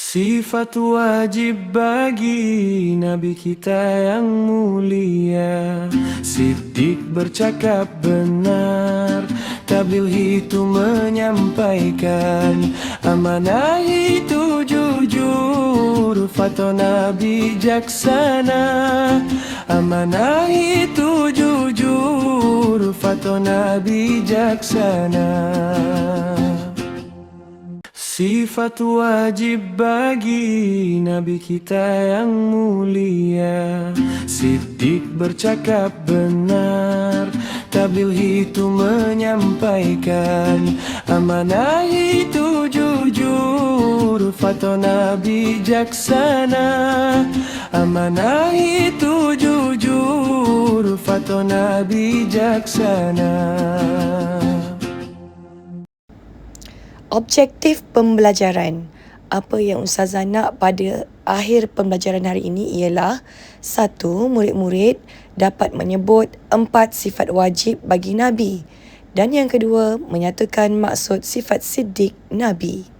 Sifat wajib bagi Nabi kita yang mulia, Siddiq bercakap benar, tabligh itu menyampaikan, amanah itu jujur, fatwa bijaksana. Amanah itu jujur, fatwa bijaksana. Sifat wajib bagi Nabi kita yang mulia, Siddiq bercakap benar, tabligh itu menyampaikan, amanah itu jujur, fatwa bijaksana. Amanah itu jujur, fatwa bijaksana. Objektif pembelajaran. Apa yang Ustazah nak pada akhir pembelajaran hari ini ialah 1. Murid-murid dapat menyebut 4 sifat wajib bagi Nabi. Dan yang kedua, menyatakan maksud sifat Siddiq Nabi.